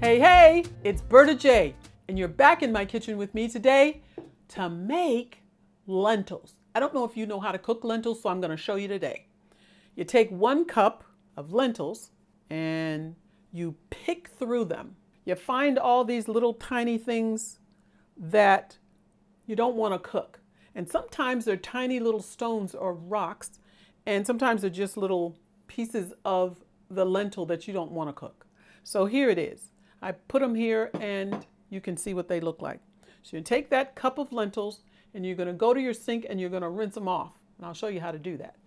Hey, hey, it's Berta J, and you're back in my kitchen with me today to make lentils. I don't know if you know how to cook lentils, so I'm going to show you today. You take 1 cup of lentils and you pick through them. You find all these little tiny things that you don't want to cook. And sometimes they're tiny little stones or rocks, and sometimes they're just little pieces of the lentil that you don't want to cook. So here it is. I put them here and you can see what they look like. So you take that cup of lentils and you're going to go to your sink and you're going to rinse them off. And I'll show you how to do that.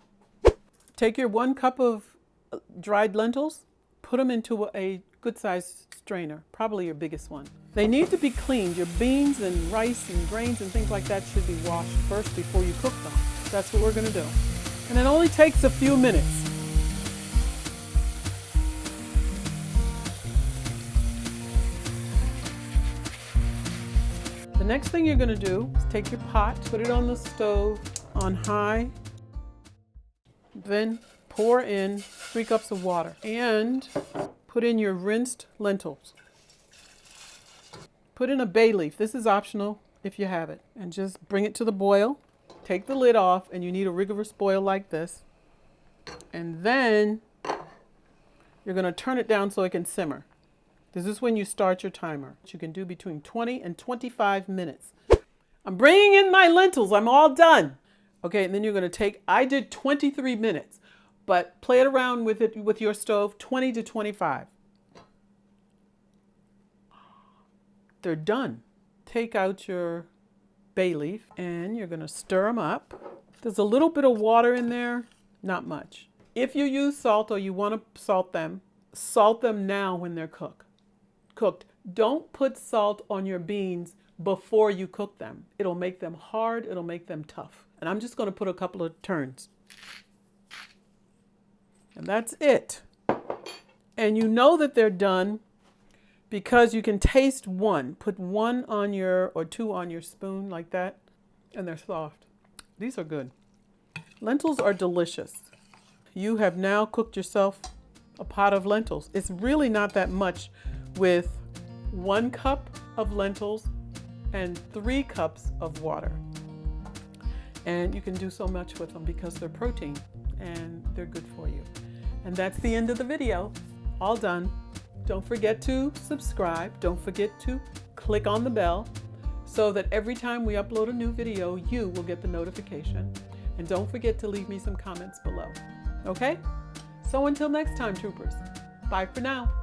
Take your 1 cup of dried lentils, put them into a good sized strainer, probably your biggest one. They need to be cleaned. Your beans and rice and grains and things like that should be washed first before you cook them. That's what we're going to do. And it only takes a few minutes. The next thing you're going to do is take your pot, put it on the stove on high, then pour in 3 cups of water and put in your rinsed lentils. Put in a bay leaf. This is optional if you have it. And just bring it to the boil. Take the lid off, and you need a rigorous boil like this. And then you're going to turn it down so it can simmer. This is when you start your timer. You can do between 20 and 25 minutes. I'm bringing in my lentils. I'm all done. Okay, and then you're going to take, I did 23 minutes, but play it around with it with your stove, 20 to 25. They're done. Take out your bay leaf and you're going to stir them up. There's a little bit of water in there, not much. If you use salt or you want to salt them now when they're cooked. Don't put salt on your beans before you cook them. It'll make them hard, it'll make them tough. And I'm just going to put a couple of turns. And that's it. And you know that they're done because you can taste one. Put 1 on your, or 2 on your spoon like that, and they're soft. These are good. Lentils are delicious. You have now cooked yourself a pot of lentils. It's really not that much with 1 cup of lentils and 3 cups of water. And you can do so much with them because they're protein and they're good for you. And that's the end of the video. All done. Don't forget to subscribe. Don't forget to click on the bell so that every time we upload a new video, you will get the notification. And don't forget to leave me some comments below. Okay? So until next time, troopers. Bye for now.